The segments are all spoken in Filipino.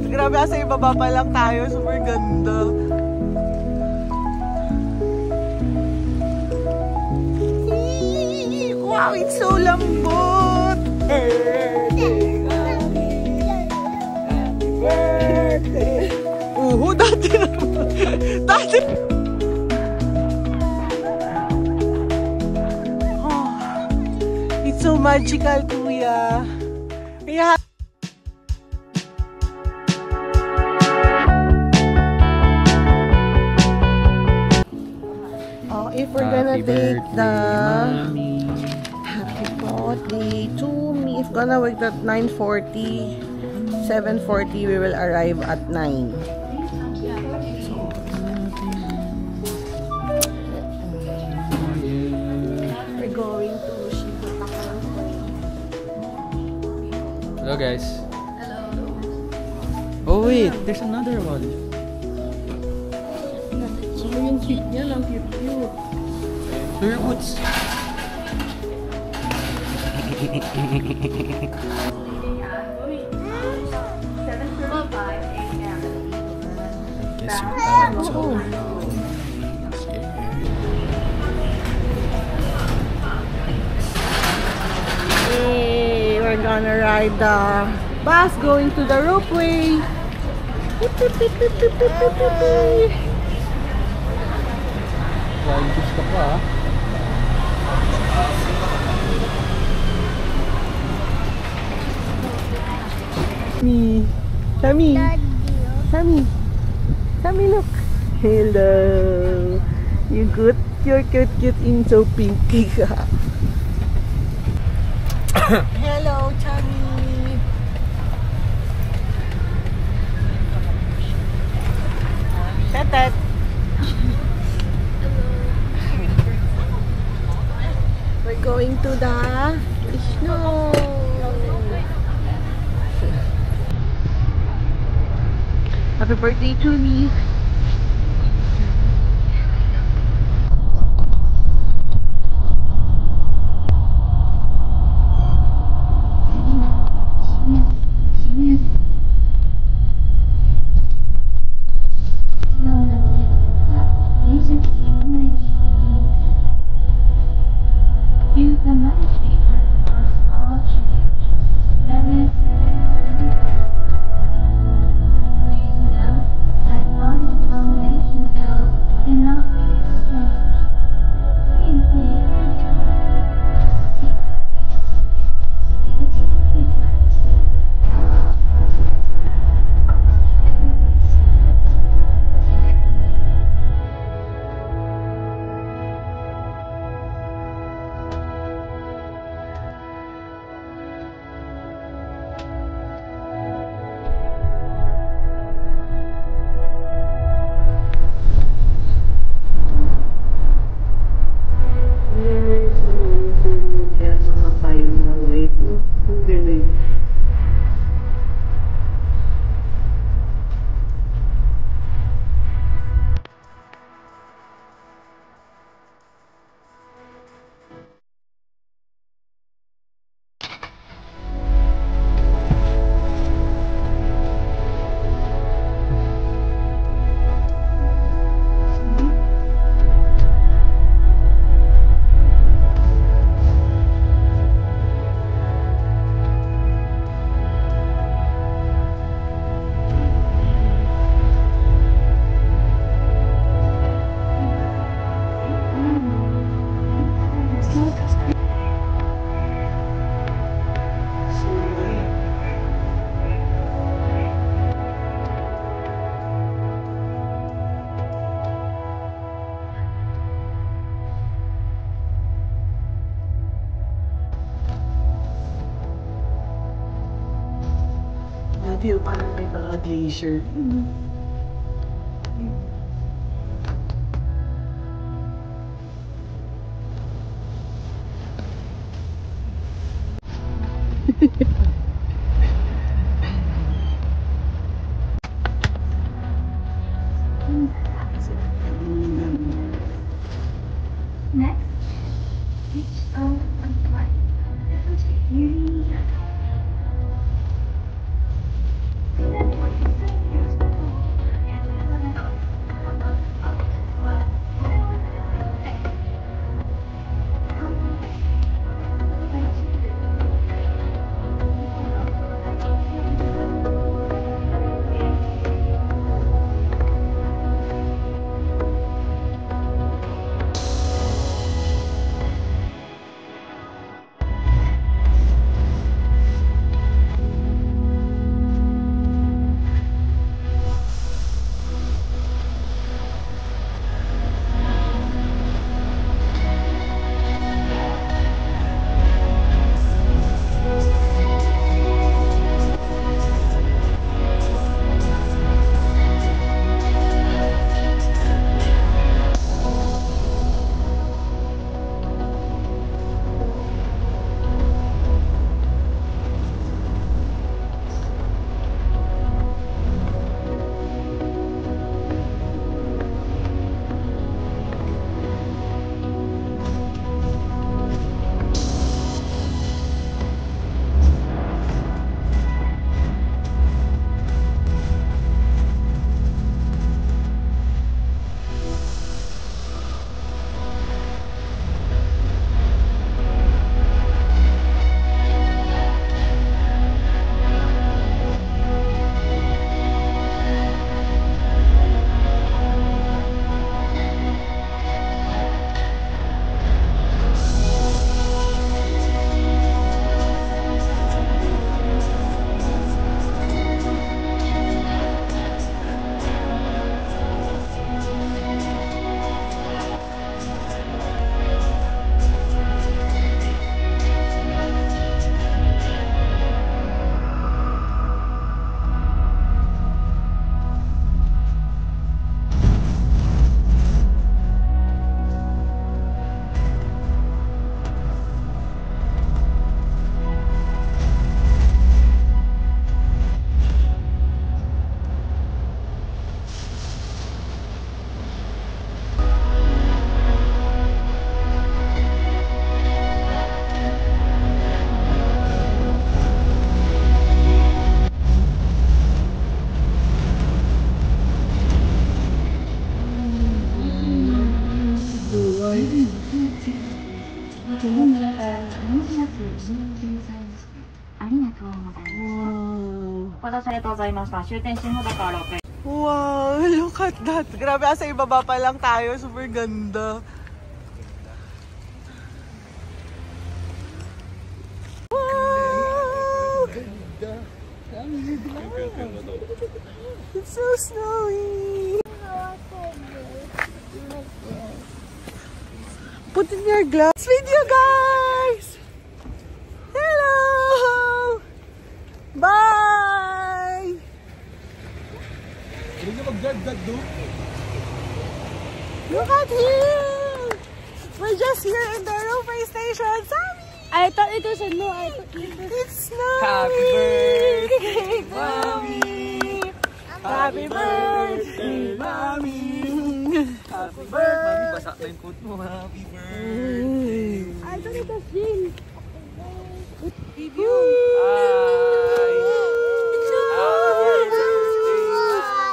Grabe, asa ibaba pa lang tayo. Super ganda. Wow, it's so lambot. Birthday. Dati naman. Dati. Oh, it's so magical, kuya. Yeah. Oh, if we're gonna take the happy birthday to me, if gonna wake at 9:40, 7:40, we will arrive at 9. We're going to Shibuya. Hello guys. Hello. Oh wait, there's another one. Yung cute niya lang, cute. Your boots. Hey, we're gonna ride the bus going to the ropeway. Flying fish ka pa ah. Sammy, look. Hello. You good? You're cute in so pinky ka. Hello, Chami. Tetet. We're going to the snow. Happy birthday to me. Dati parang may mga glacier. Next, each of a flight. Beauty. Wow, look at that. Grabe, asa ibaba pa lang tayo. Super ganda. Wow! It's so snowy. Put in your gloves. Video, guys! Hello! Bye! Look at him! We're just here in the railway station. Sammy! I thought it was a no. I thought it was... It's snowy! Happy birthday, Mommy! Happy birthday, Mommy! Happy birthday! Basa na yung coat mo. Happy birthday! I thought it was Jin.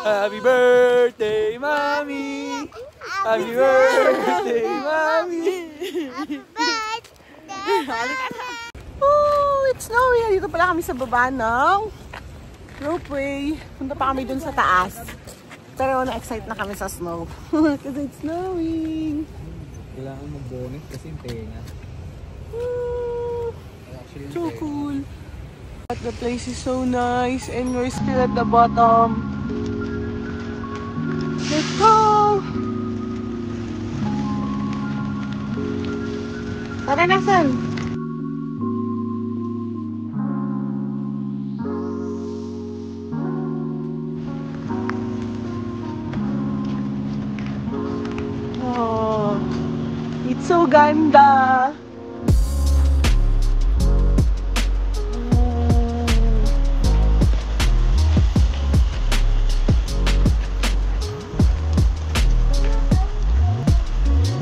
Happy birthday, Mommy! Happy birthday, Mommy! Oh, it's snowy. Dito pala kami sa baba ng ropeway. Punta pa kami dun sa taas. Pero na-excite na kami sa snow. Because it's snowing. Kailangan mag-bonnet kasi yung tenga. So cool. But the place is so nice and we're still at the bottom. Let's go! Tara, nasan? Oh, it's so ganda.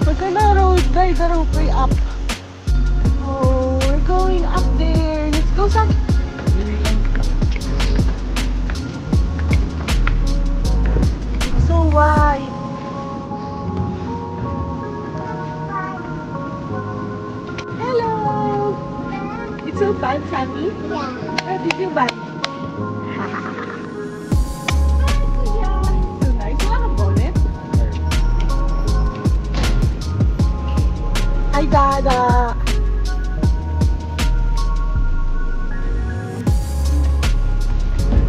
We're gonna ride the ropeway up. Oh, we're going up there. Let's go, Sam. So wide. Hello. It's so fun, Sammy. Yeah. How did you buy? So nice. Wala kang bonnet? Hi, Dada.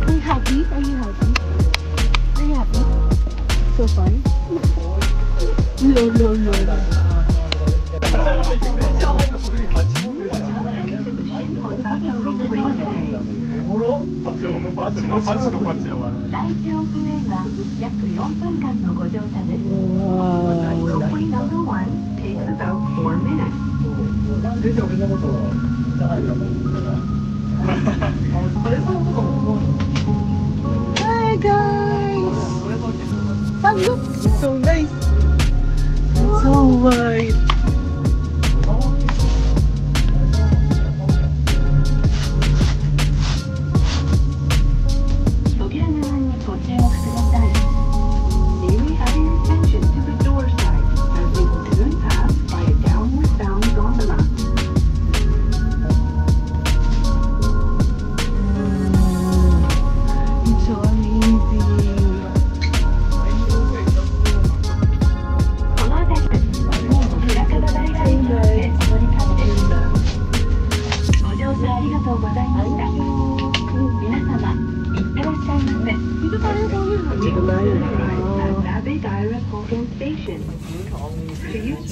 Are you happy? Are you happy? Are you happy? So fun? No, no, no, no. Hi guys! Fun, look! It's so nice! It's so wide!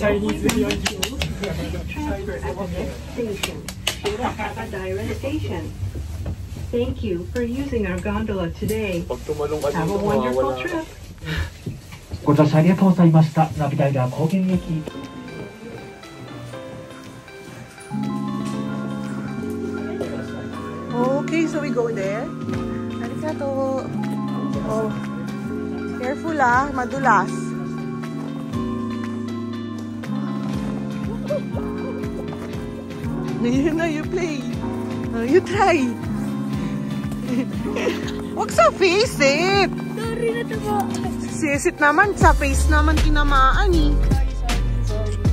Chinese video. Transfer at the next station. Direct station. Thank you for using our gondola today. Have a wonderful trip. ご乗車ありがとうございました。ナビダイヤ高原駅。Okay, so we go there. Arigato. Oh, careful ah, madulas. You know, you play. You try. Huwag sa face it. Sorry na tama. Sisit naman, sa face naman tinamaan eh. Sorry.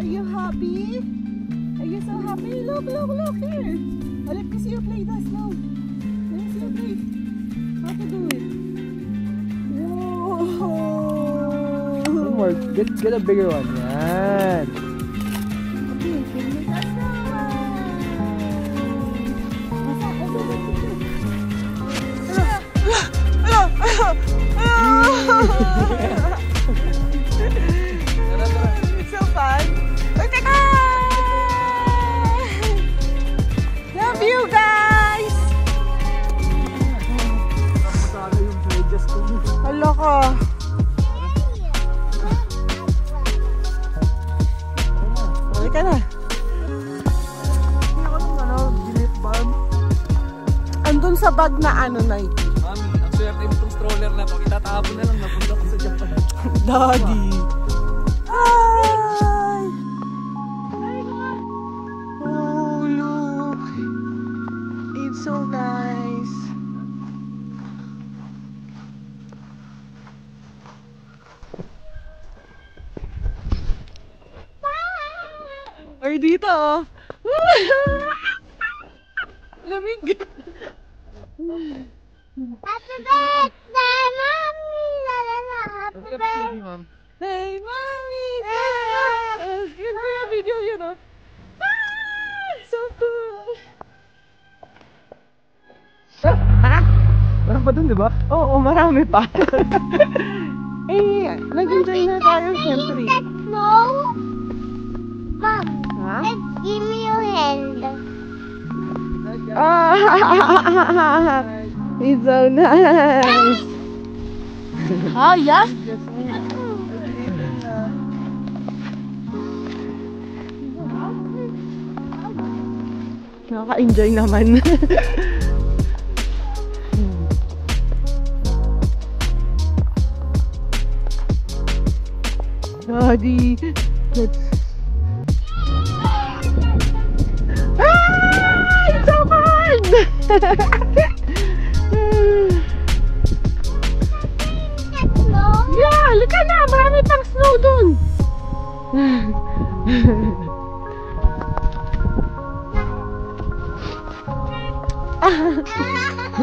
you happy? Are you so happy? Look, look, look here. Oh, let me see you play that snow. Let me see you play. How to do it? Whoa! One more. Get a bigger one. Yan. Okay, give me that snow. It's so fun. Love you guys. Hala ka. Balik ka na. Dilip balm. Andun sa bag na ano, Nike. Mami, ang swerte nitong stroller na pag itatapon na lang, napunta ko sa Japan. Daddy. Hi. Oh, look. It's so nice. Ay, dito. Lamig. Happy birthday, Mommy! La la la, happy birthday! Hey, Mommy! Yun ko yung video yun, oh. So cool! Parang pa dun, di ba? Oo, marami pa. Eh, nag-enjoy na tayo, siyempre. No? Mom, Ha? let's give me your hand. It's so nice. Oh, yeah? Nakaka-enjoy naman. Daddy, let's... It's so fun! No? Yeah, halika na! Marami pang snow dun!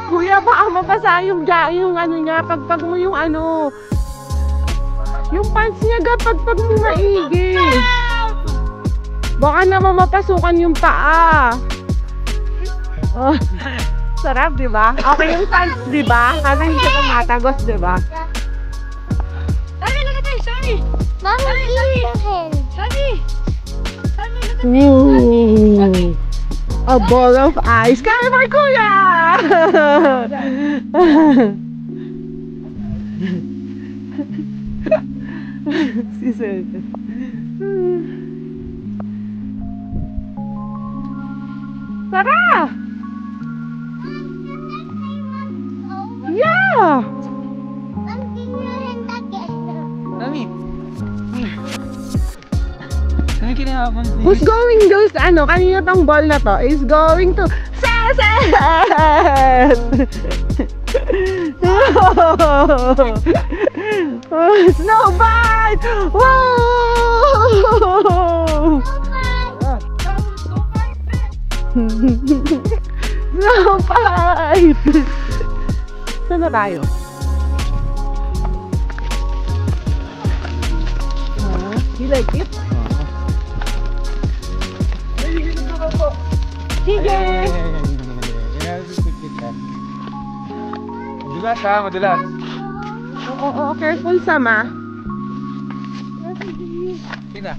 Kuya, baka mabasa yung ano niya, pagpag mo yung ano, yung pants niya, pagpag mo maigi. Baka naman mapasukan yung paa. Oh, sarap, di ba? Okay yung pants, di ba? Kasi hindi ka matagos, di ba? Mommy, give me your hand. Ooh, a ball of ice. Kaya mo, kuya! Si Sir. Tara! Yeah! Mom, give me your hand again. Mami. Ano kinahapon? Who's going those, kanina tong ball na to, is going to Success! Snowbite! Wow! Snowbite! Saan na tayo? You like it? Sige! Madulas ha, madulas. Oo, careful Sama. Sina,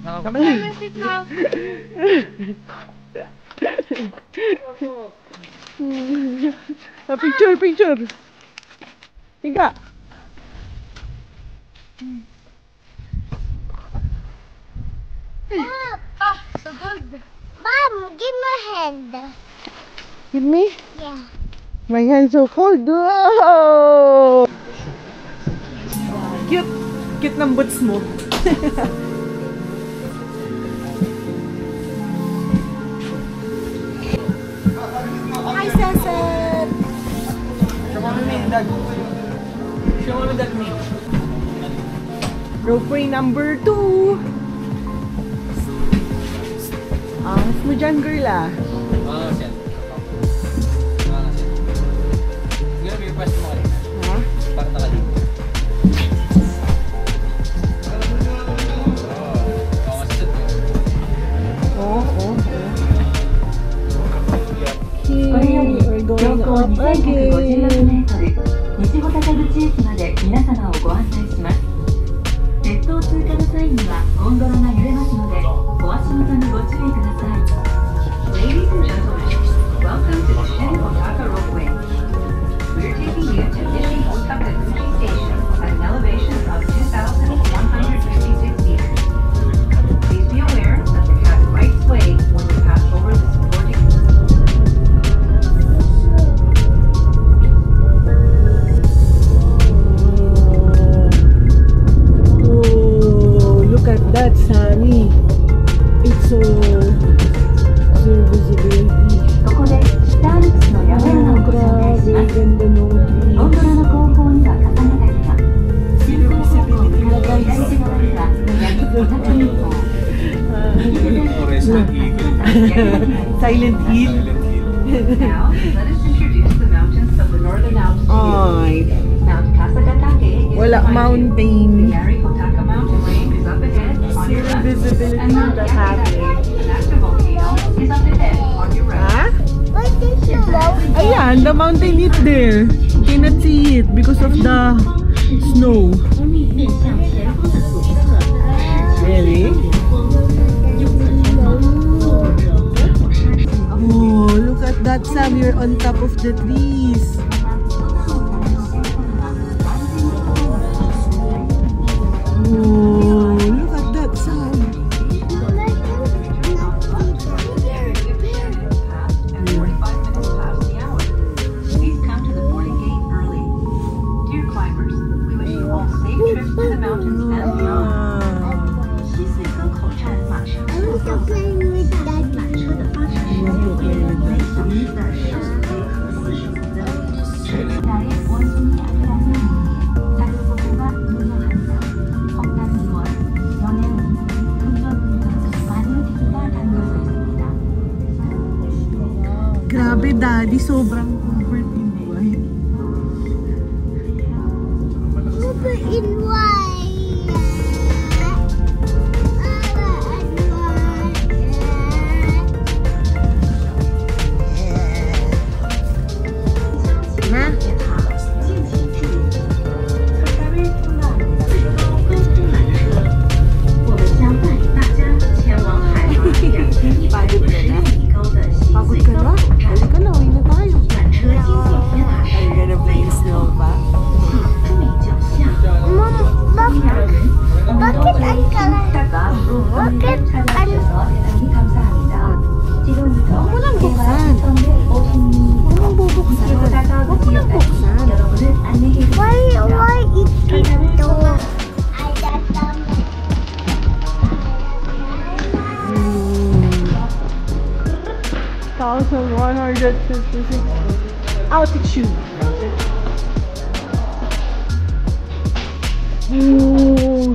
Picture! Higa! So good. Mom, give me your hand. Give me? Yeah. My hands so cold. Whoa! Cute! Cute ng boots mo. Hi, Cesar! Show mo that me. Rope way number 2. Angas mo dyan, girl ah. Mga siya. Mga siya. Siguro may request mo kanina. Ha? Para nakalim. Oo, oo. これより標高2156メートル西穂高口駅まで皆様をご案内します。列島通過の際にはゴンドラが揺れますのでお足元にご注意ください。 Ladies and gentlemen, welcome to the Shin-Hotaka Ropeway. We're taking you to Nishi-Hotaka-guchi Station at an elevation of 2,156 meters. Please be aware that the cab might sway when you pass over the supporting. Oh, look at that, Sammy. It's so visibility. ここで北アルプスの山々をご紹介します。 Ganda nung ゴンドラの後方には重ね滝が、進行方向向かって左手側には八木穂高日報、右手前方にはSilent Hill. Now, let us introduce the mountains of the northern Alps. Ay, Mount Kasagatake is wala behind you. mountain. The Yari-Hotaka mountain range is up ahead on your Zero left. visibility And Mount that happened. Yasadake, an active volcano, is up ahead on your right. Ha? What is the mountain? Ayan, the mountain is there. You cannot see it because of the snow. Really? Oh, look at that, Sam. You're on top of the trees. Oh, look at that, Sam. And 45 minutes past the hour. Please come to the boarding gate early. Dear climbers, we wish you all safe trips to the mountains and beyond. Ah. 西穗沟口站马上 I want to play with that. 缆车的发车时间为每小时的10回合40分。나의 원숭이 아니라는 의미에 자극보고가 유효합니다. 험난이원, 연애운, 금전운과 많은 기회가 담겨져 있습니다. Grabe, Daddy. Sobrang comfort in white. Super in white. Ha? 近期注意，4日通到最高高空缆车，我们将带领大家前往海拔2156米高的西 Pagod 穗 ka 沟 na? 口站。 Halika na, uwi na tayo. 缆车经过天塔时， Are you gonna play snow pa? 请注意脚下。 Mom, 一两人，我们都会 bakit ang kalat? Bakit Huwag mo lang buksan. Huwag mong bubuksan. Huwag mo lang buksan. Why it ito? I got them. 1,156 altitude. Ooh.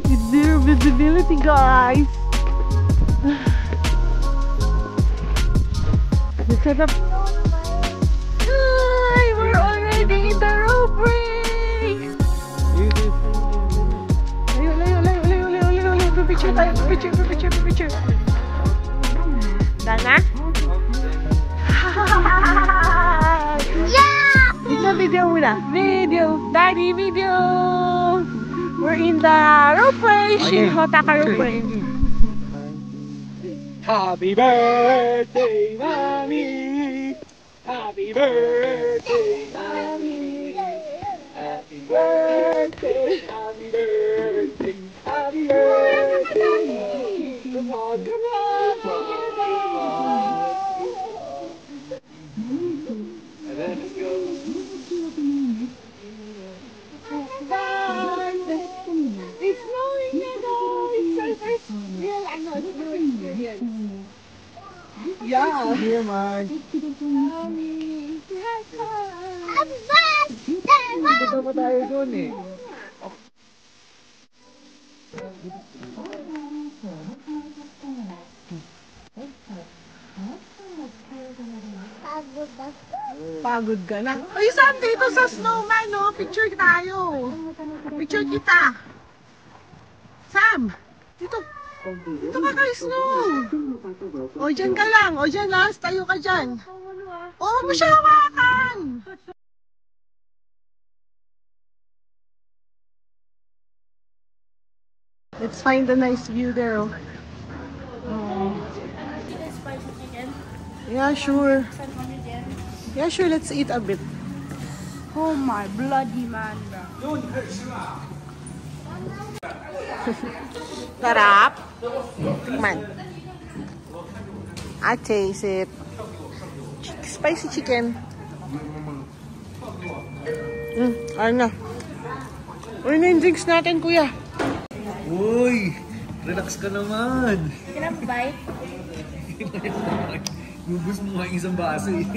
It's zero visibility, guys. Look at the. Hi, we're already in the ropeway. Layo. Picture. Dana? Yeah! It's a video muna. Daddy, video. We're in the ropeway. Shin-Hotaka ropeway. Happy birthday, mommy. Happy birthday, mommy. Happy birthday. It's snowing na daw. It's our first real snowing experience. Yeah. Here, man. Punta pa tayo doon eh. Pagod ka na. Ay, Sam, dito sa snowman, no? Picture tayo. Picture kita. Sam, dito. Dito ka kay snow. O, dyan ka lang. O, dyan lang. Tayo ka dyan. O, huwag mo siya hawakan. Let's find a nice view there. Oh. Yeah, sure. Yeah, sure. Let's eat a bit. Oh my bloody man, bro. Sarap. Tikman. I taste it. Spicy chicken. Ayun na. Ayun na yung drinks natin, kuya. Uy! Relax ka naman! Can I bite? Lubos mo nga yung isang baso eh.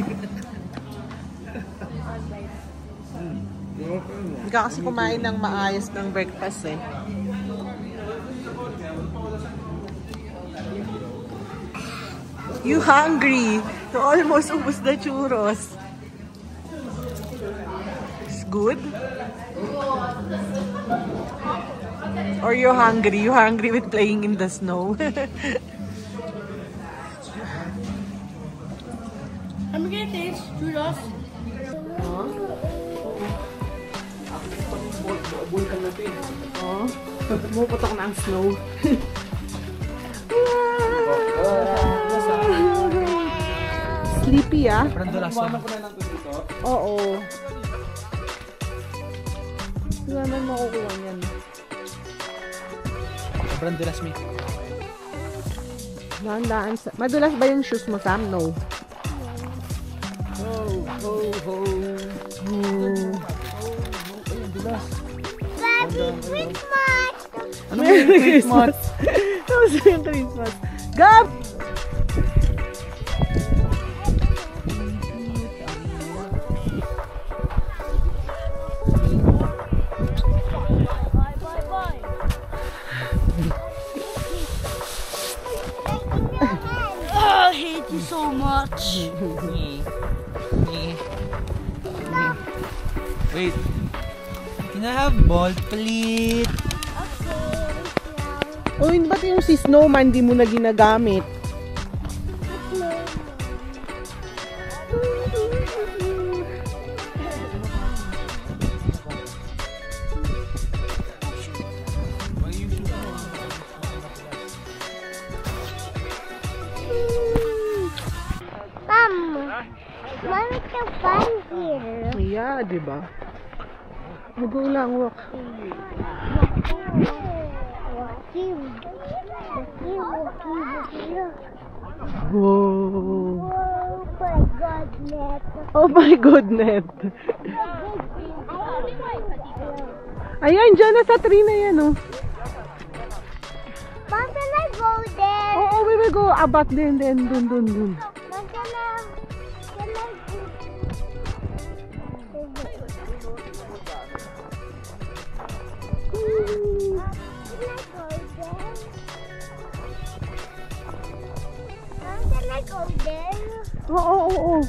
Hindi ka kasi kumain ng maayos ng breakfast eh. You hungry? You almost ubos the churros. It's good? Or you're hungry? You hungry with playing in the snow? I'm gonna taste churros. Oh, pumuputok na ang snow. Sleepy ah. Oo. Wala naman makukuha niyan. Brandelas me. Dahan-dahan. Madulas ba yung shoes mo, Sam? No. Ho, ho, ho. Happy Christmas! Merry Christmas! Tapos yung Christmas. Gab! Oh, I hate you so much. Wait. Can I have ball, please? O, ba't yung si Snowman di mo na ginagamit? Mama, the fun here. Yeah, di ba? Go lang, walk. Whoa. Oh my goodness. Ayan, dyan na sa tree na yan, oh. Mom, can I go there? Oh, we will go about din, dun. Mom, can I go there? Oo.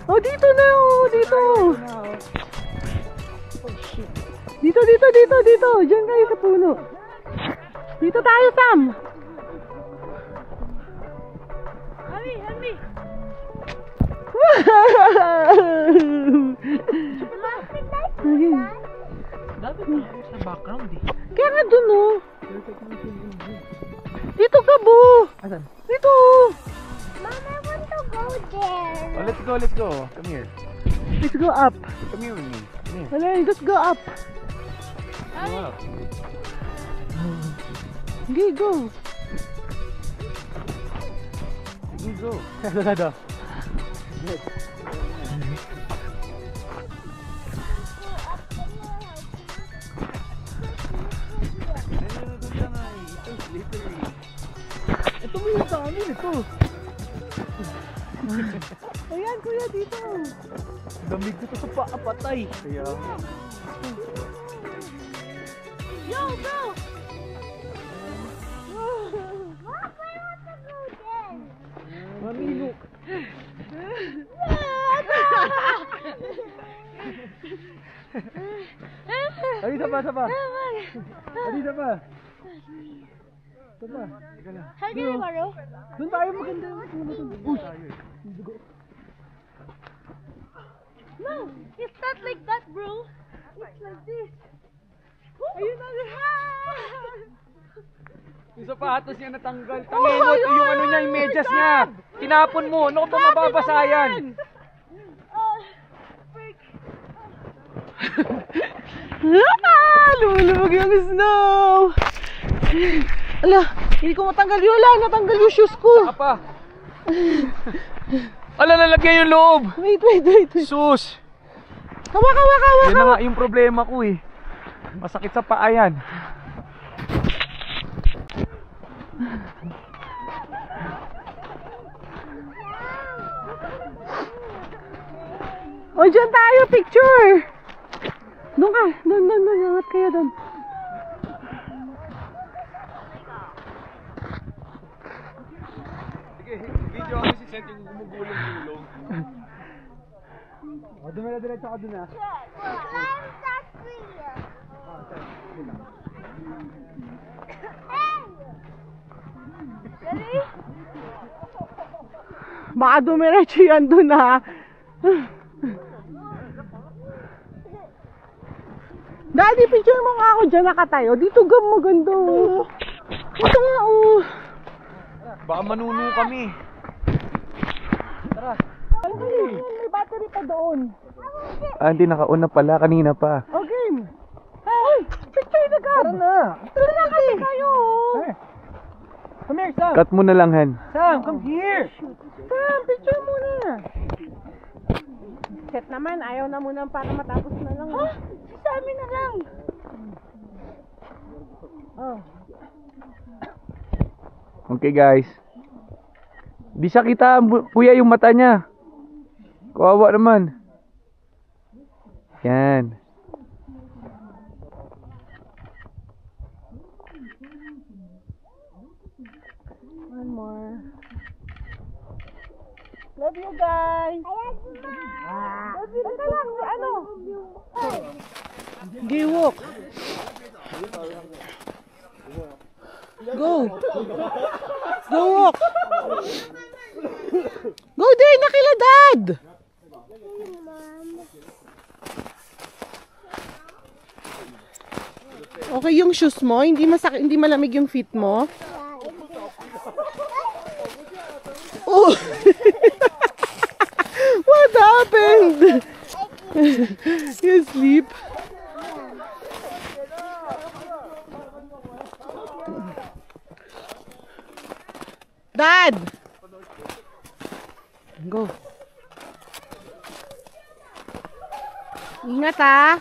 Oh, dito na, oh, dito. Dito. Diyan kayo sa puno. Dito tayo, Sam. Help me. Dapat sa background eh. Kaya nga dun, oh. Dito ka, Bu! Asan? Dito! Mom, I want to go there. Oh, let's go, let's go. Come here. Let's go up. Come here with me. Come here. Wala, let's go up. Come up. Okay, go. Sige, go. Dada. Ito mo yung sa amin, ito. Ayan, kuya, dito. Damig ko to sa paapatay. Kaya. Yo, go. Mom, I want to go there. Mami, look. Ay, isa pa, isa pa. Ay, isa pa. Isa pa. How do you borrow? Doon tayo maganda. No, it's not like that, bro. It's like this. Ayun na. Yung sapatos niya natanggal. Tangingot yung ano niya, yung medyas niya. Tinapon mo. Ano ko ba mababasa yan? Lumulubog yung snow. Ala, hindi ko matanggal yun. Ala, natanggal yung shoes ko. Apa? Ala, lalagyan yung loob. Wait. Sus. Hawak. Yan na nga yung problema ko eh. Masakit sa paa yan. O, dyan tayo, picture. Doon ka. Doon. Angat kayo doon. Sige, video ako si Seth yung gumugulong yung loob. O, dumila-diretso ka doon ah. Climb that tree. Ready? Baka dumiretso yan doon ah. Daddy, picture mo nga ako dyan nakatayo. Dito ga maganda oh. Ito nga oh. Baka manuno kami. Tara. May battery pa doon. Ah, hindi nakauna pala. Kanina pa. Okay. Ay, picture na gab. Tara na. Tara na kasi kayo. Come here, Sam. Cut mo na lang, Han. Sam, come here. Sam, picture muna. Set naman, ayaw na muna para matapos na lang. Ha? Sa amin na lang. Oh. Okay, guys. Di siya kita, kuya, yung mata niya. Kawawa naman. Yan. One more. Love you guys. Love you. Teka lang, ano? Gay walk. Go. Go walk. Go there, nakila dad. Okay yung shoes mo, hindi malamig yung feet mo. Oh. What happened? You sleep? Dad! Go. Ingat ha.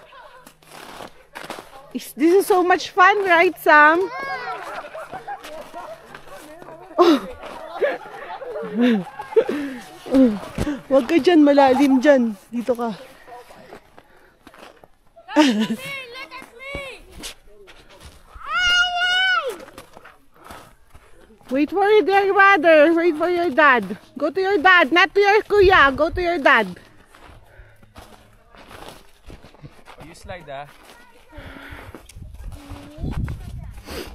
This is so much fun, right, Sam? Oh. Huwag ka dyan, malalim dyan. Dito ka. Wait for your brother. Wait for your dad. Go to your dad, not to your kuya. Go to your dad. Oh, you slide, ah.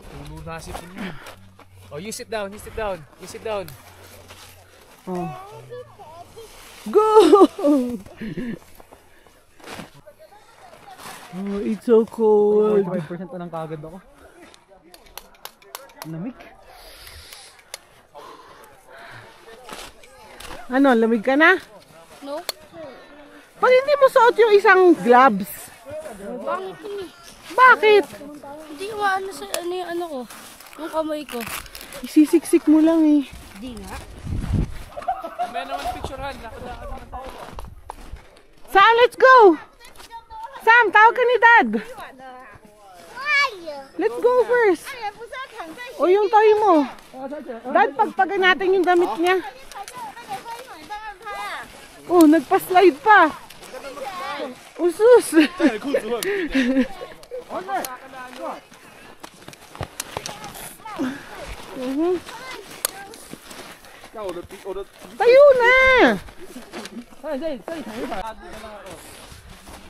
Tulo na si Puno. Oh, you sit down, you sit down, you sit down. Oh. Go! Oh, it's so cold. 45% na lang kagad ako. Lamig. Ano, lamig ka na? No? Pag hindi mo suot yung isang gloves. Bakit yun eh? Bakit? Hindi ko ano sa ano yung ano ko. Yung kamay ko. Isisiksik mo lang eh. Hindi nga. May naman picturehan. Lakad-lakad naman tayo. Sam, let's go! Sam, tawag ka ni Dad. Let's go first. O yung toy mo. Dad, pagpagan natin yung damit niya. Oh, nagpa-slide pa. Usus. Tayo na.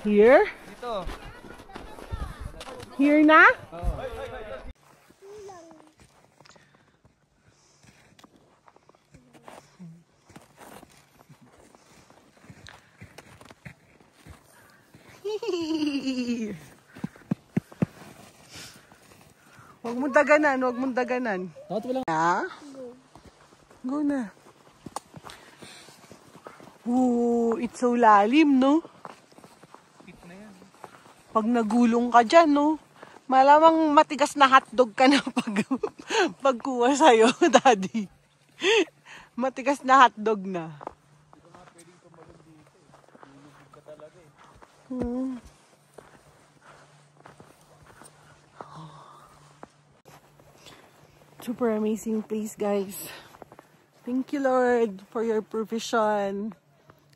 Here? Here na? Huwag mong daganan, huwag mong daganan. Yeah? Go na. Ooh, it's so lalim, no? Pag nagulong ka dyan, no? Malamang matigas na hotdog ka na pagkuha sa'yo, Daddy. Matigas na hotdog na. Super amazing place, guys. Thank you, Lord, for your provision.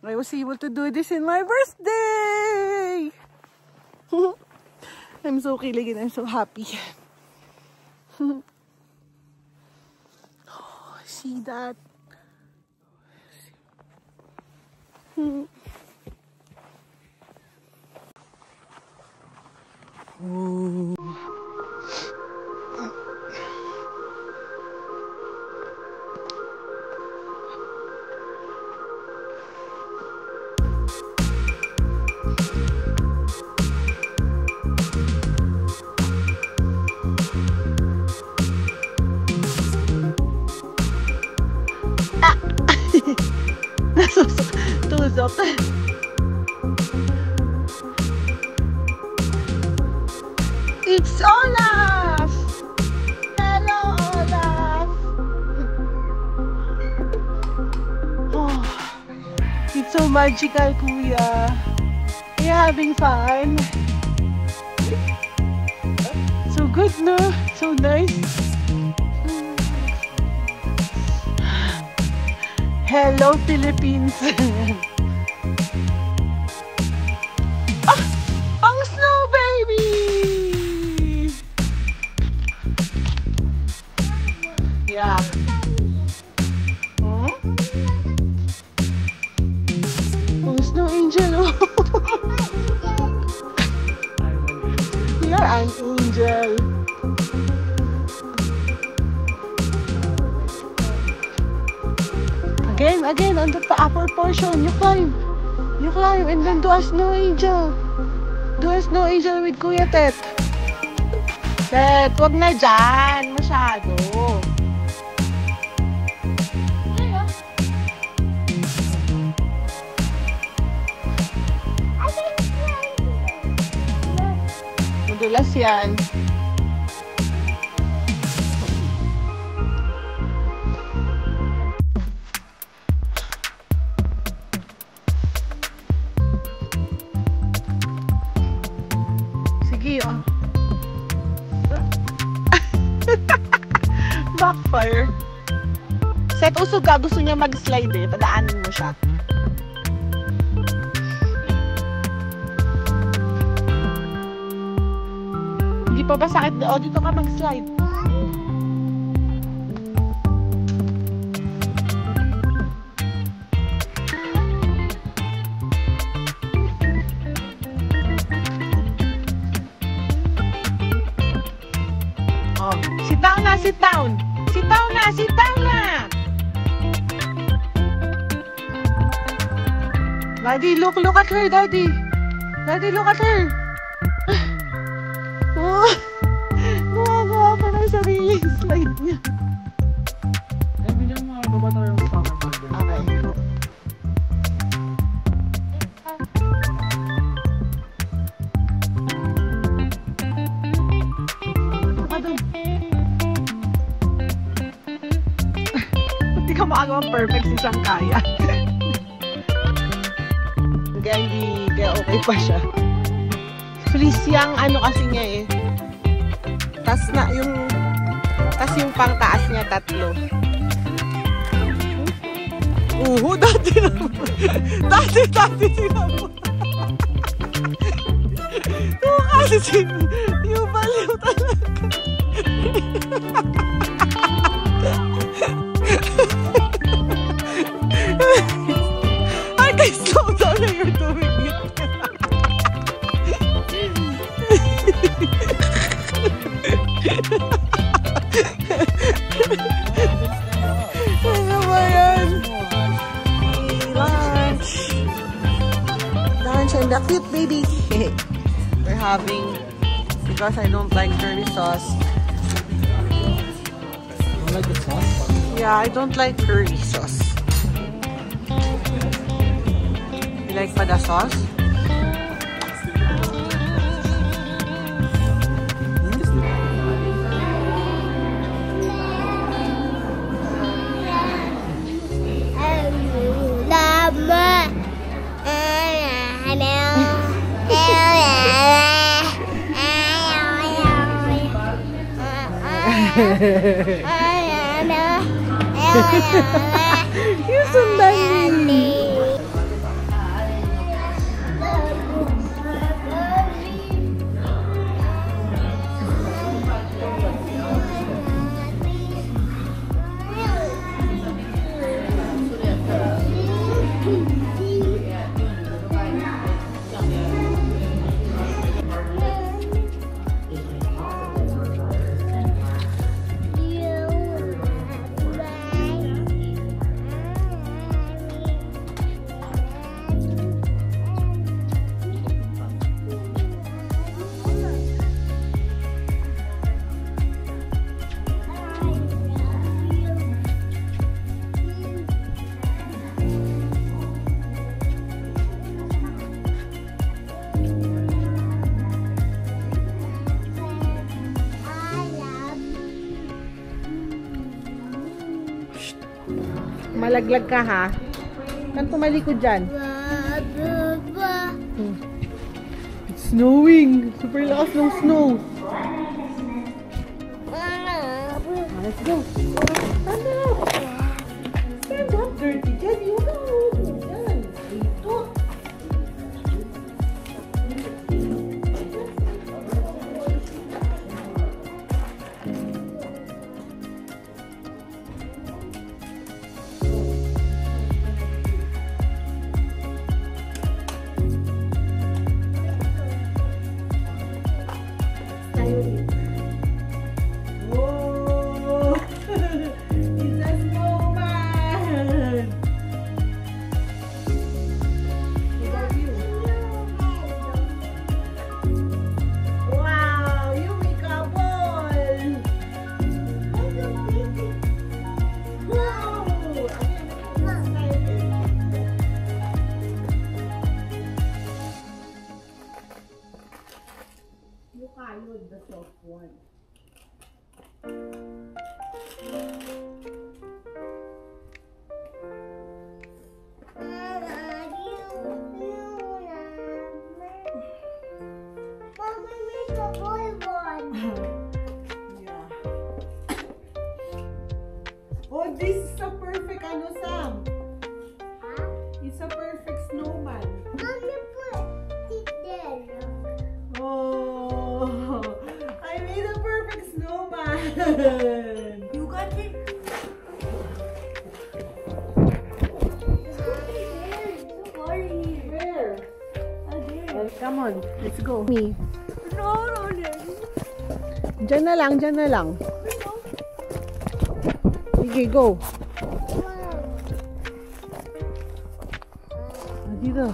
I was able to do this in my birthday. I'm so kilig and I'm so happy. Oh, see that? Oh. Tusok. It's Olaf! Hello, Olaf! Oh, it's so magical, Kuya. Are you having fun? So good, no? So nice. Hello, Philippines! Ah! Ang snow baby! Yeah. Hmm? Ang snow angel, oh! You're an angel. Again, on the upper portion, you climb, and then do a snow angel. Do a snow angel with Kuya Tet. Tet, wag na dyan, masyado. Madulas yan. Backfire. Set usog ka, gusto niya mag-slide eh. Padaanin mo siya. Hindi pa ba sakit? O, dito ka mag-slide. Oh, sit down na, sit down. Sit down na, sit down na. Daddy, look at her, Daddy. Daddy, look at her. Oh, gumagawa pa ng sariling slide. bigyan mo ako ba tayo yung soccer ball? Okay. Hindi ka makagawa perfect si Sangkaya. Kaya okay pa siya. Freeze yung ano kasi niya eh. Tas yung pangtaas niya 3. Dati naman. Dati sinabi. Kasi yung baliw talaga. I can slow down when you're doing it. Ano ba yan? Lunch and the cute baby. We're having, because I don't like curry sauce. You like the sauce? Yeah, I don't like curry sauce. You like pa the sauce? Yung sundani. Malaglag ka ha. Kan tumalikod dyan. It's snowing. Super lakas ng snow. Let's go. Stand up. Stand up, dirty cat. You know. Yan. Ito. The soft one. Yeah. Oh, this is a perfect ano, Sam? Huh? It's a perfect snowman. Mommy, put it there. Oh, I made a perfect snowman. You got it. Where? Come on, let's go. Me. No. Diyan na lang. Sige, go. Dito.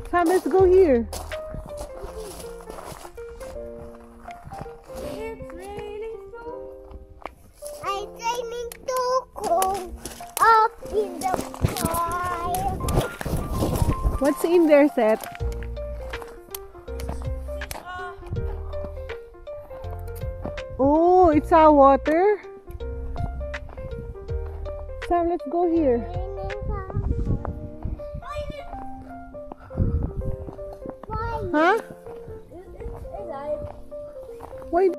Sam, let's go here. What's in there, Seth? Oh, it's our water. Sam, let's go here. Huh? Why?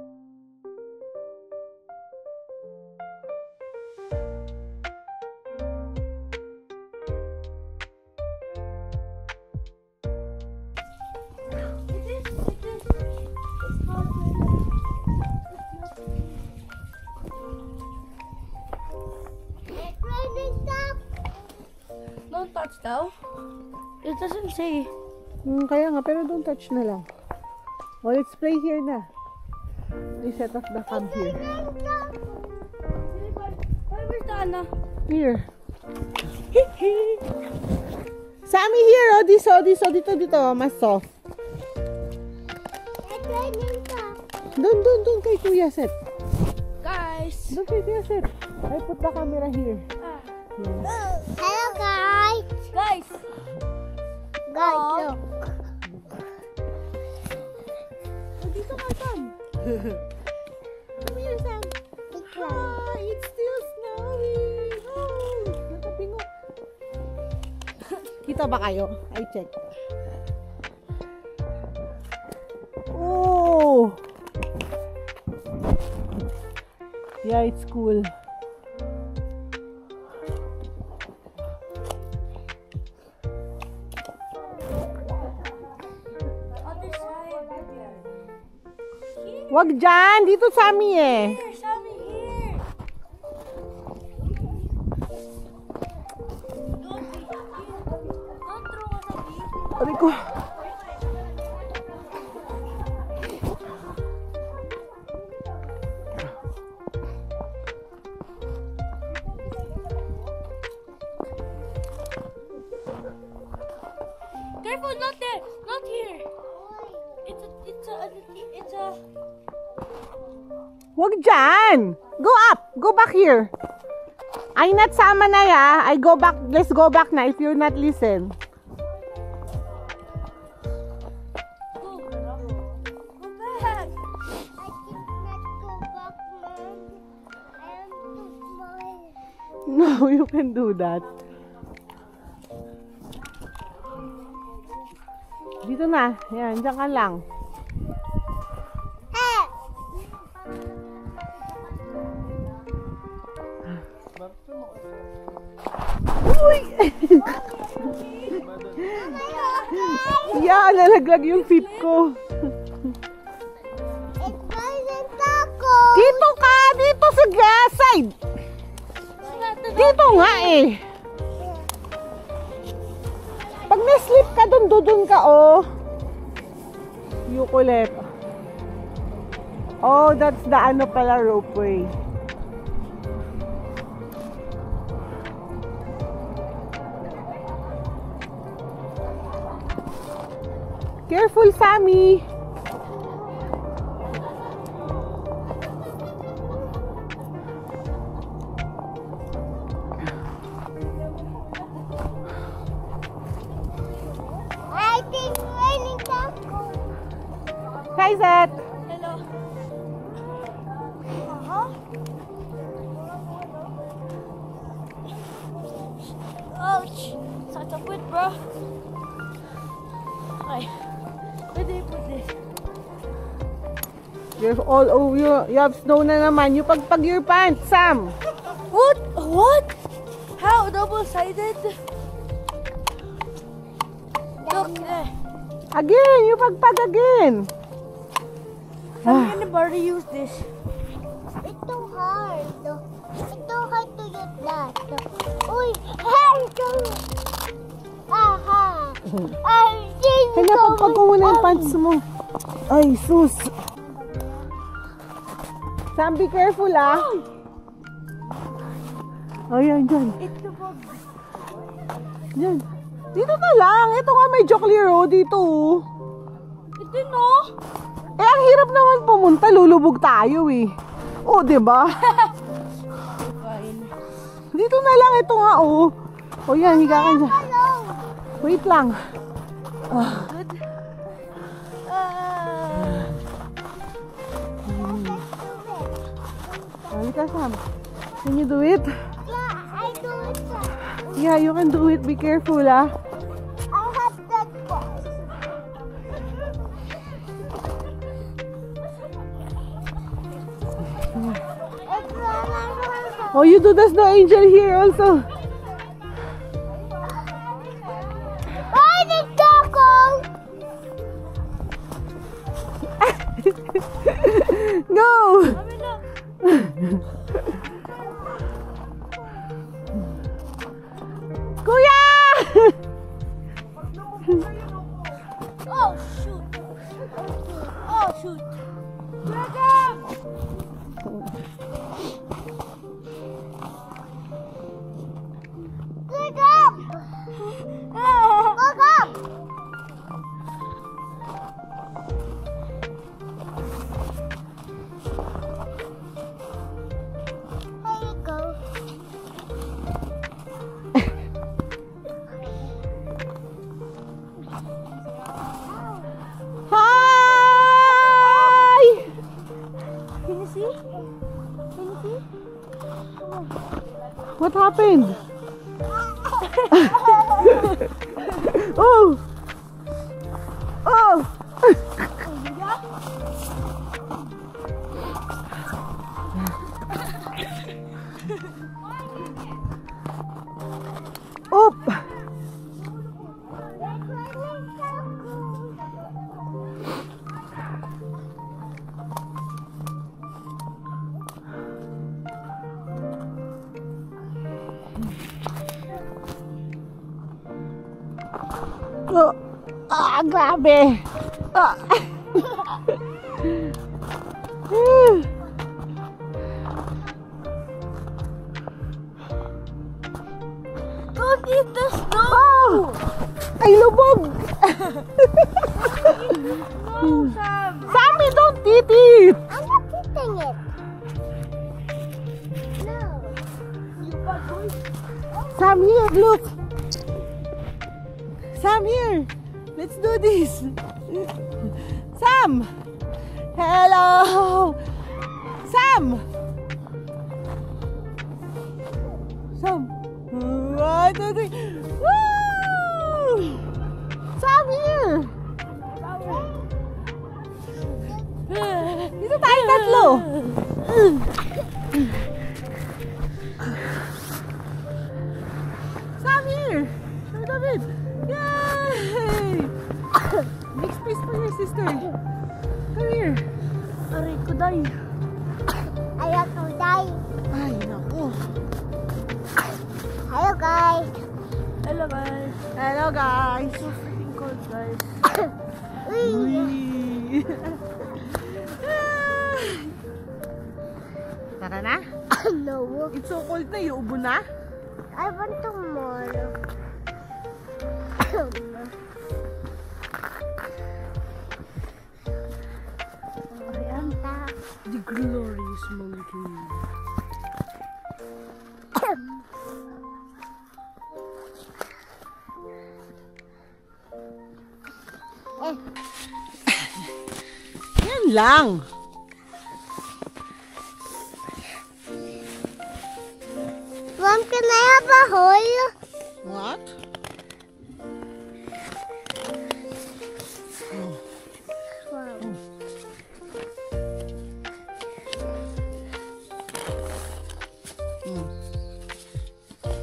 Don't touch though. It doesn't say. Kaya nga, pero don't touch na lang. Oh, let's play here na. We set off the cam here. Where's the Anna? Here. Sammy here, oh, dito, mas soft. Doon kay Kuya Seth. Guys. Doon kay Kuya Seth. I put the camera here. Hello guys. Guys, look. Dito ka, Sam. Come here, Sam. Hi, it's still snowing. Oh, nakapingo. Kita ba kayo? I check. Oh. Yeah, it's cool. Wag dyan! Dito sa amin eh! Here, Sammy, here. Don't throw us a bee. Aray ko! Careful, not there, not here. It's a. Wag dyan! Go up! Go back here! Ay not sama na ya! I go back, let's go back na if you're not listen. Go back. No, you can do that. Dito na. Yan, dyan ka lang. Uy! Yeah, nalaglag yung feet ko. Dito ka! Dito sa side! Dito nga eh! Pag na-slip ka dun ka oh. You kulit. Oh, that's the ano pala ropeway. Careful, Sammy! I think raining taco. Hi, Zeth! Hello. Ouch! Such a foot, bro. Hi. Where do you put this? You're all over. You have snow na naman. You pagpag your pants, Sam! What? What? How? Double-sided? Look there. Again! You pagpag again! How can anybody use this? It's too hard. It's too hard to use that. Uy! Hey! Aha! I think Kanya, pagpag ko muna yung pants mo. Ay, sus! Sam, be careful ah! Ayan, dyan. Dyan. Dito na lang. Ito nga may Joclear oh, dito oh. Ito no? Eh, ang hirap naman pumunta. Lulubog tayo eh. Oh, diba? Dito na lang. Ito nga oh. O yan, higa ka dyan. Wait lang. Good. Halika, Sam. Can you do it? Yeah, I do it. Yeah, you can do it. Be careful, ah. I have that box. Oh, you do the snow angel here also. Oh, the taco! Go! Kuya! Oh, shoot. Oh, shoot. Dragon! Dragon! Look up! There you go. Hi! Can you see? Can you see? What happened? Oh! Oh! Oop! Oh. Ah, grabe! Ah. Don't eat the snow! Oh! Ay, lubog! No, Sam! Sammy, don't eat it! I'm not eating it. No. You got going. Sam, here, look! Sam, here! Let's do this! Sam! Hello! Sam! Sam! 1, 2, 3! Woo! Sam, here! Dito tayo tatlo! Sam, here! Show David! Yay! Make space for your sister. Come here. Aray ko, day. Ayaw ko, day. Ay, naku. Hello, guys. Hello, guys. Hello, guys. So freaking cold, guys. Uy. Tara na? No. It's so cold na, iubo na? I want tomorrow. The glorious mountain. Yan lang. Mom, can I have a hole? What?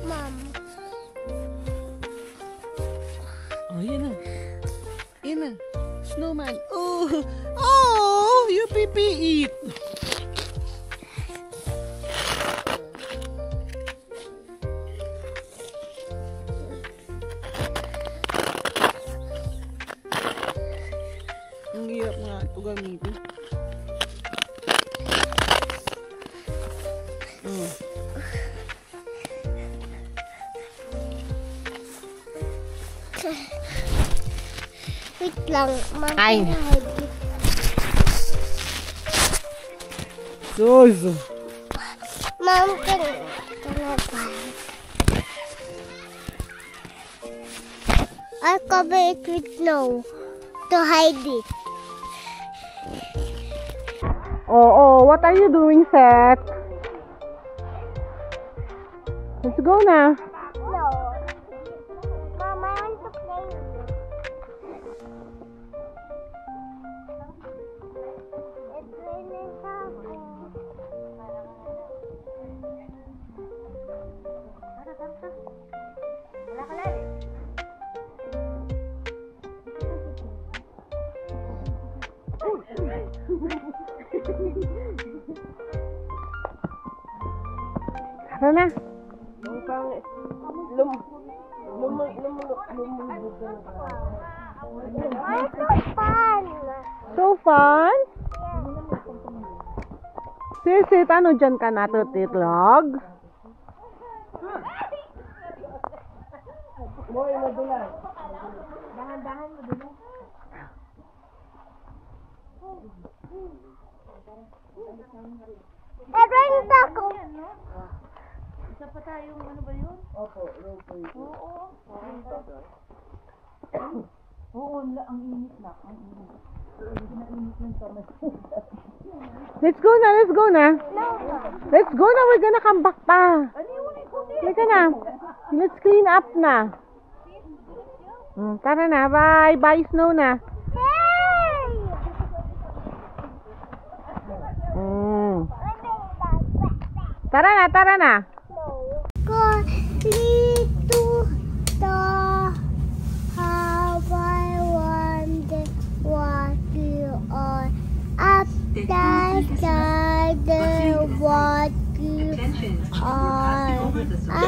Mom. Oh, yun na. Yun na. Snowman. Oh, oh, you pee it. Ang hirap nga ito gamitin. Wait lang. Mom, Ay. can I hold it? Sus. Mom, can I buy? I cover it with snow to hide it. Oh, what are you doing, Seth? Let's go na. No. Mom, I want to play with it. It's raining tapo. Wala ka lang. Tara na. Why so fun? So fun? Sisit, ano dyan ka natutitlog? Raining taco. Isa pa tayong ano ba yun? Opo, rope. Oo, ang init na. Ang init. Pinainit ng kamay. Let's go na. Let's go na, we're gonna come back pa. Halika na. Let's clean up na. Tara na, bye. Bye, snow na. Hey! Tara na. Go to the how I wonder what you are. Up the what you are. Up the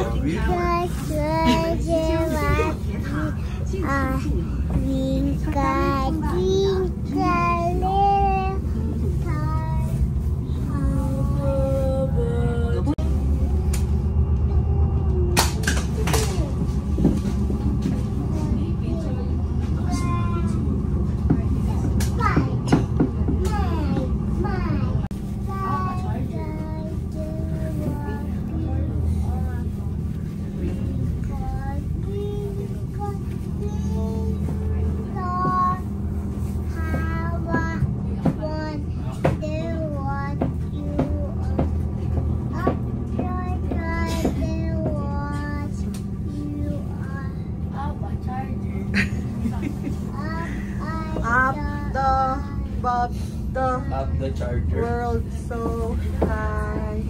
Up the charger. World so high.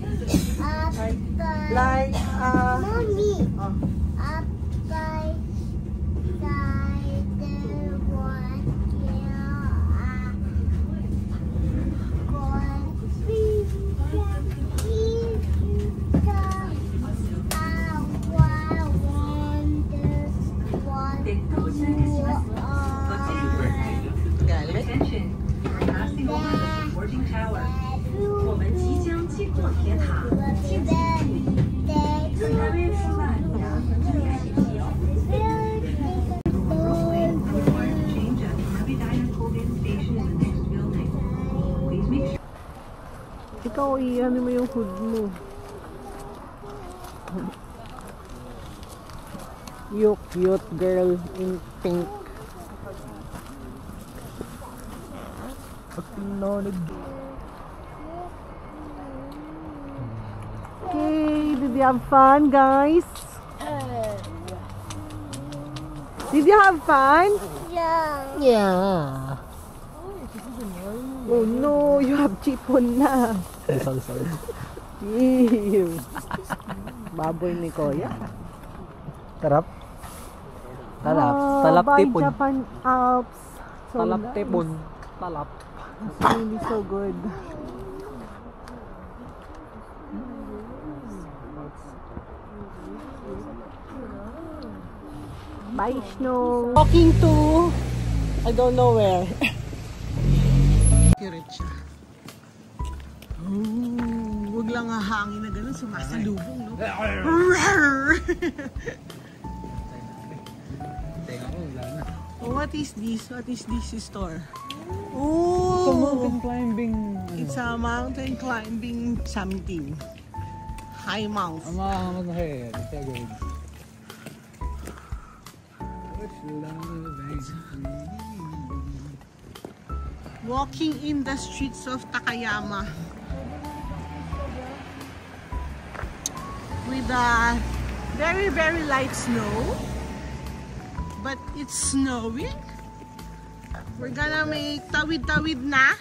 Like Mommy. Up by side the what you are. Attention, passing over the supporting tower. 我们即将经过铁塔，请注意。Skyway flight required to change at Navidad Kogan Station in the next building. Please make sure. ikaw, ano mo yung hood mo. You cute girl in pink. Okay, did you have fun, guys? Did you have fun? Yeah. Oh no, you have chipon na. Sorry. Ew. Baboy ni Kuya. Tarap. Talap. Ah, Talap by tipon. Japan Alps. So Talap nice. tipon. Talap. It's really so good. Bye, Snow. Walking to, I don't know where. Kirit siya. Oh, wag lang nga hangin na ganun, sumasalubong, no? Oh, what is this? What is this store? Oh, It's a mountain climbing. it's a mountain climbing something. High mount. Walking in the streets of Takayama with a very very light snow, but it's snowing. We're gonna make tawid-tawid na.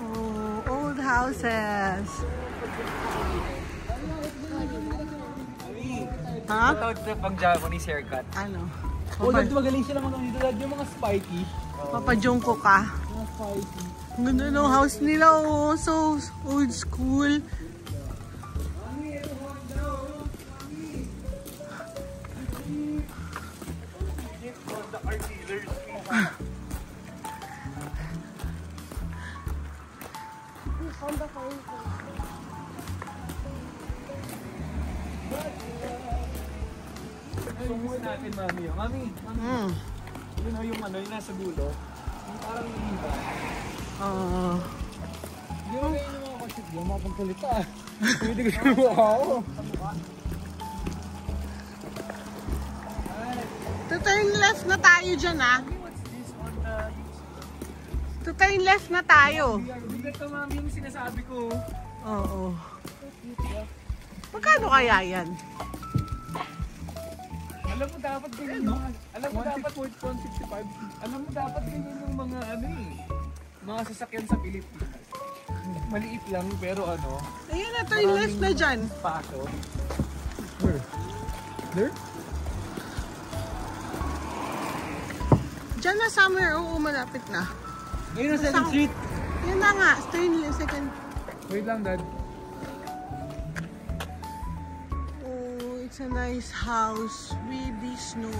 Oh, old houses. Ha? Tawag sa pang-Japanese haircut. Ano? Magaling sila mga dito. Yung mga spiky. Papajongko ka. Ang ganda ng house nila, oh. So old school. Sumuhin natin, Mami. Mami. Yun o yung ano, yung nasa dulo. Yung parang iba. Hindi mo kayo yung mga konsip yung mga pagsalita. Pwede ko siya mukha ako. To turn left na tayo dyan, ah. To turn left na tayo. Bigat ka, Mami, yung sinasabi ko. Oo. Magkano kaya yan? Alam mo dapat ganyan yung alam mo dapat 165. Alam mo dapat ganyan yung mga ano eh. Mga sasakyan sa Pilipinas. Maliit lang pero ano. Ayun na, turn left na dyan. Paso. Where? There? Dyan na somewhere, oo, malapit na. Ayun na 2nd Street. Yun na nga, turn left, second. Wait lang, Dad. Oh, it's a nice house with the snow.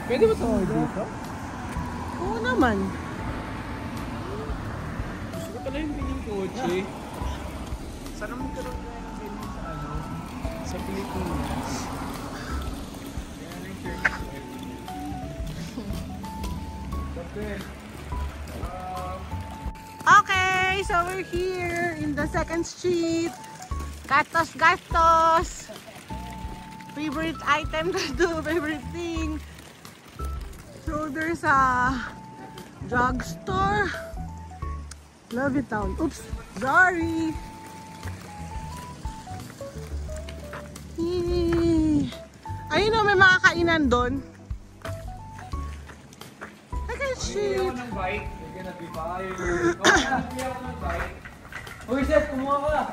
Pwede ba ito dito? Oo naman. Gusto ko pala yung piling kotse. Sana magkaroon tayo ng piling sa ano? Sa Pilipinas. Okay, so we're here in the 2nd Street. Gastos. Favorite item to do, favorite thing. So there's a drugstore. Love it town. Oops, sorry. Ayun o, may mga kainan doon. Street. Bigyan ako ng bike. You're gonna be fired. Bigyan ako ng bike. Uy, Seth, kumuha ka.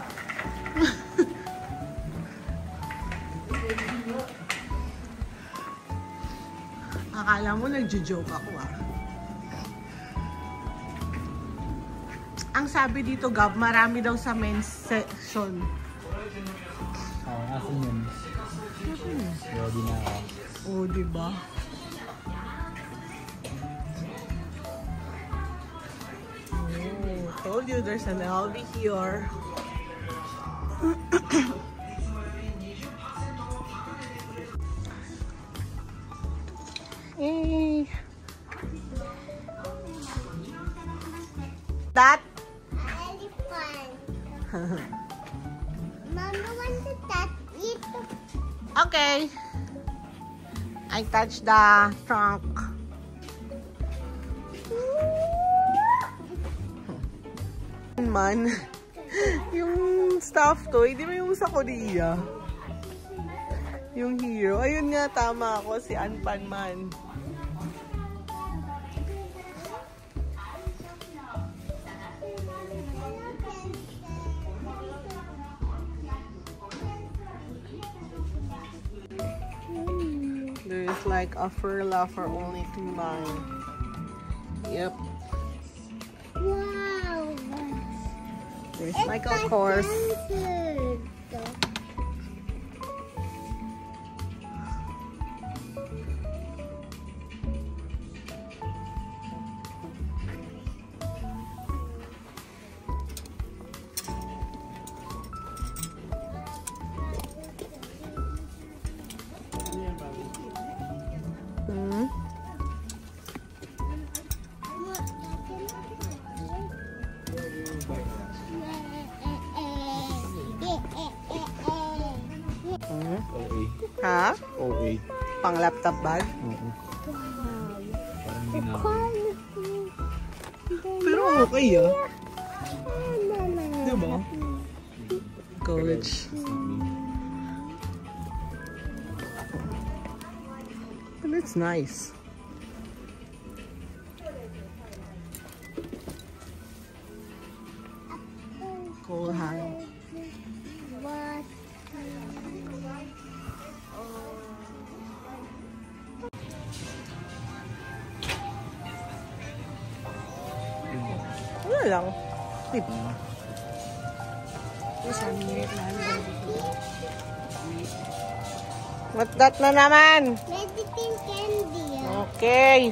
Akala mo nagjo-joke ako, ah. Ang sabi dito, Gab, marami daw sa men's section. Asan yun? Ready na ako. Oh, diba? Told you there's an LV here. Hey. That? Elephant. Mama wants to touch it. Okay. I touched the trunk. Man, yung stuff toy, di ba yung sa Korea? Yung hero. Ayun nga, tama ako, si Anpan Man. There is like a furla for only $2. Yep. Wow. There's Michael Kors. Ha? OA. Pang laptop bag? Oo. Parang hindi na. Pero okay ah. Diba? Coach. But it's nice. Cool hand. Wala lang. Tip. What that na naman? Medicine candy. Okay.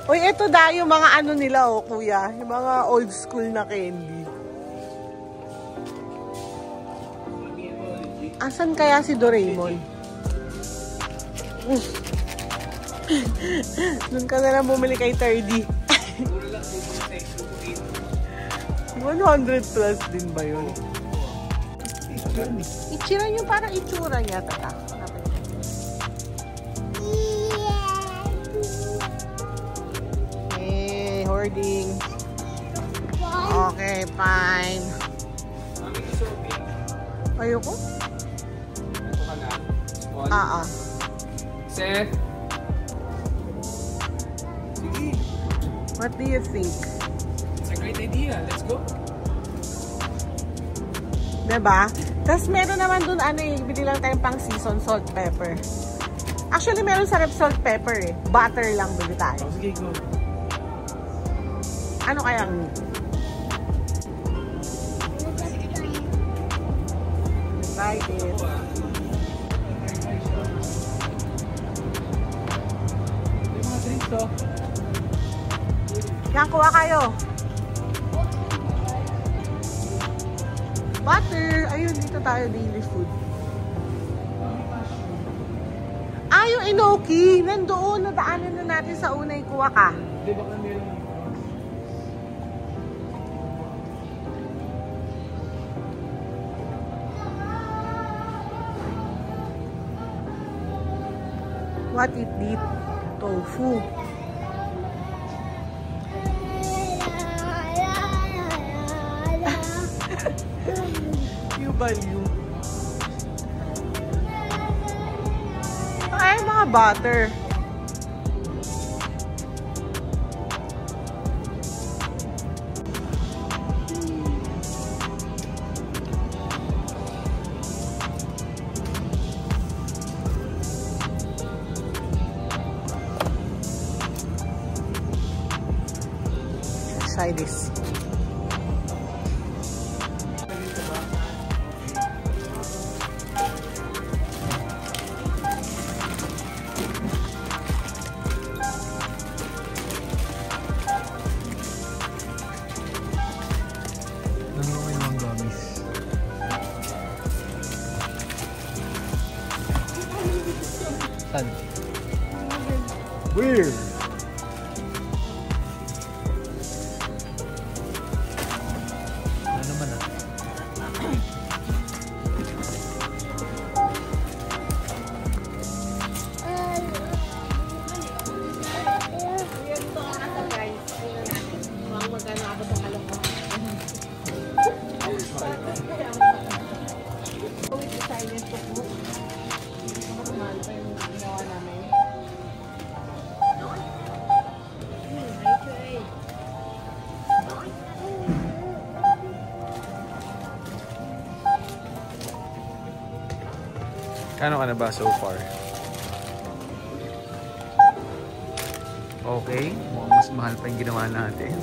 Uy, ito da yung mga ano nila oh, kuya. Yung mga old school na candy. Asan kaya si Doraemon? Doon ka na lang bumili kay 30. 100 plus din ba yun? Itsura nyo, parang itsura niya, tata. Hey, hoarding. Okay, fine. Ayoko? Ito ka na. Small. Seth. Sige. What do you think? It's a great idea. Let's go. Diba? Tapos meron naman dun, ano eh, bili lang tayong pang season salt pepper. Actually, meron sa rep salt pepper eh. Butter lang bili tayo. Oh, sige, go. Ano kayang try it. May mga drinks to. Yan, kuha kayo. Butter. Ayun, dito tayo, daily food. Ah, yung inoki. Nandoon, nadaanan na natin sa unay, kuha ka. Di ba kami meron? What it did? Tofu. You value. Ay, mga butter. Try this. Weird. Ano naman ah? Kano ka na ba so far? Okay, mukhang mas mahal pa yung ginawa natin.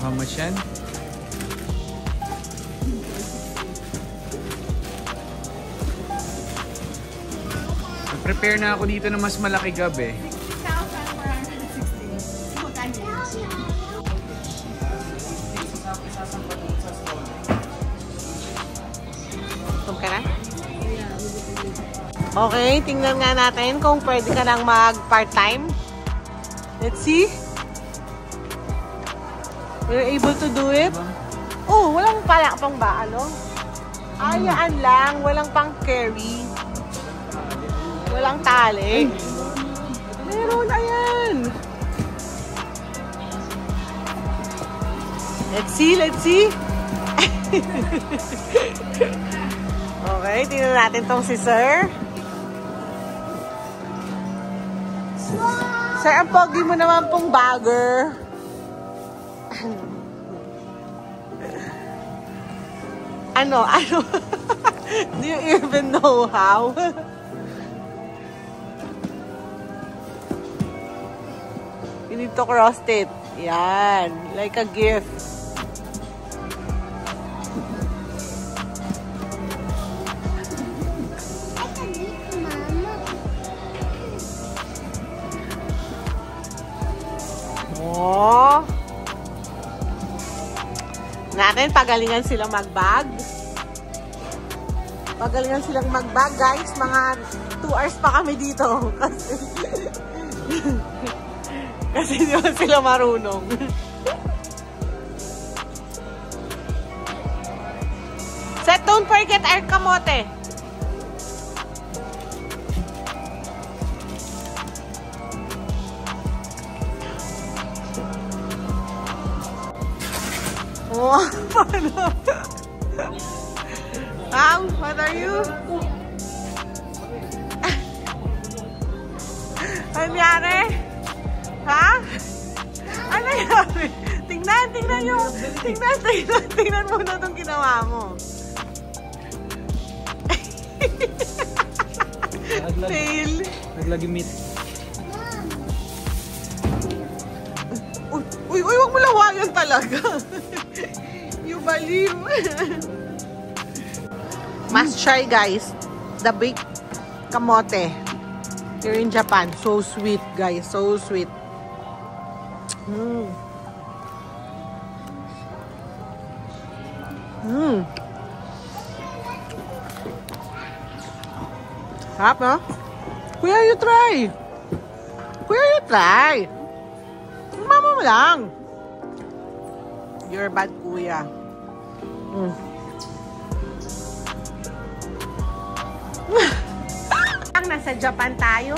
How much yan? Prepare na ako dito na mas malaki gabi. 60,460. Magkano yun? Okay, tingnan nga natin kung pwede ka lang mag part-time. Let's see. We're able to do it. Oh, walang pala pang ba, ano? Ayaan lang, walang pang carry. Walang tali. Meron, ayan. Let's see, let's see. Okay, tingnan natin tong si Sir. Sir, ang pogi mo naman pong bagger. Ano? Do you even know how? You need to cross it. Yan. Like a gift. Oh. Natin, pagalingan sila magbag. Pagalingan silang magbag, guys. Mga 2 hours pa kami dito. Kasi di ba sila marunong. Set, don't forget our kamote. Oh, ano? What are you? Ano nangyari? Ha? Ano nangyari? Tingnan muna itong ginawa mo. Fail. Naglagimit. Uy, wag mo lawayan talaga. You believe. Must try, guys. The baked kamote. Here in Japan. So sweet, guys. So sweet. Sarap, no? Kuya, you try. Kuya, you try. Mama mo lang. You're bad, kuya. Ang nasa Japan tayo.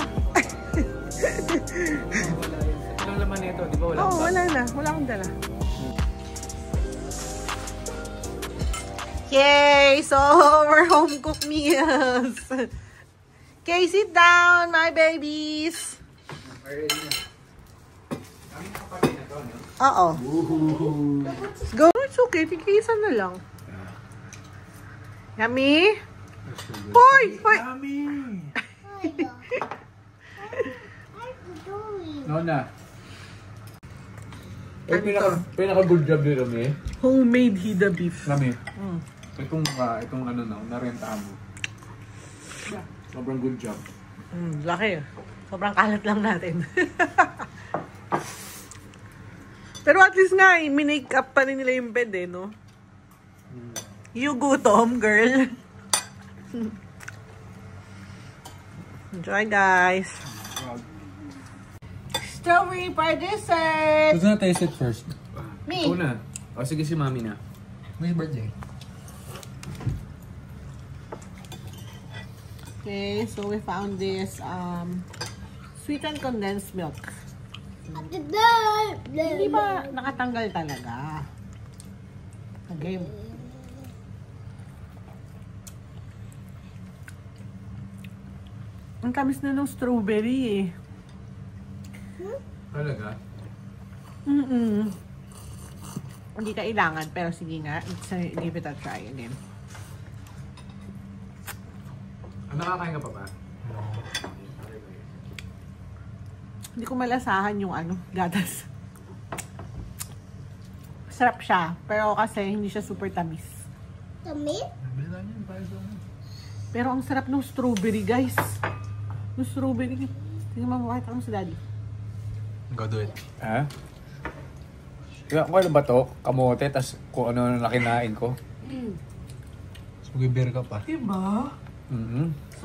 Walang laman nito, di ba? Oo, wala na. Wala akong dala. Yay! So, we're home cooked meals. Okay, sit down, my babies. Oo. Let's go. It's okay. Tigisan na lang. Yummy? Boy! Boy! Yummy! Nona. Pinaka-good job dito, Rami. Homemade hida beef. Rami. Itong ano na, narentahan mo. Sobrang good job. Laki. Sobrang kalat lang natin. Pero at least nga, minake up pa rin nila yung bed eh, no? You gutom, girl. Enjoy, guys. Strawberry for dessert. Who's gonna taste it first? Me. Ikaw na. O sige, si Mami na. May birthday. Okay, so we found this sweetened condensed milk. Hindi ba nakatanggal talaga? Okay. Ang tamis na ng strawberry eh. Talaga? Hindi kailangan, pero sige nga. Give it a try again. Nakakain ka pa ba? Hindi ko malasahan yung gatas. Sarap siya, pero kasi hindi siya super tamis. Tamis? Pero ang sarap ng strawberry, guys. Yung strawberry. Tingnan mo, kahit ako sa daddy. Go do it. Ha? Kung ano ba to? Kamote, tas kung ano na nakinain ko. Tapos mag-beer ka pa. Diba?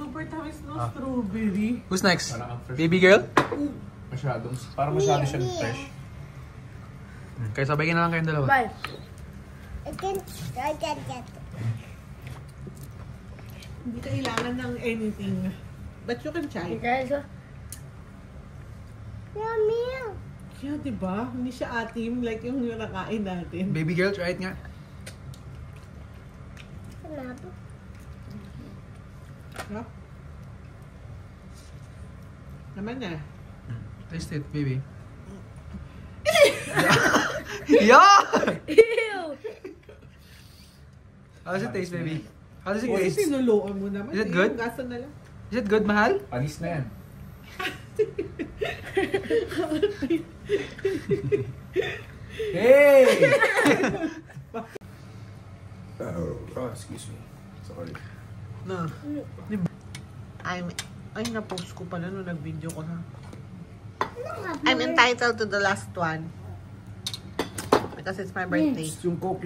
Super tamis ng strawberry. Who's next? Parang ang fresh. Baby girl? Parang masyado siyang fresh. Kaya sabay na lang kayong dalawa. Bye. Hindi kailangan ng anything. But you can try. Yummy. Kaya diba, hindi siya atim like yung nakain natin. Baby girl, try it nga. Kenapa? No? Naman na. Taste it, baby. Yeah! Ew. How does it taste, baby? How does it Kasi taste? sinuloan mo naman. Is it good? Yung gasa na lang. Is it good, mahal? Panis na yan. Hey! Oh, excuse me. Sorry. No. Ay, na-post ko pala nung nag-video ko na. I'm entitled to the last one. Because it's my birthday. Yung coke.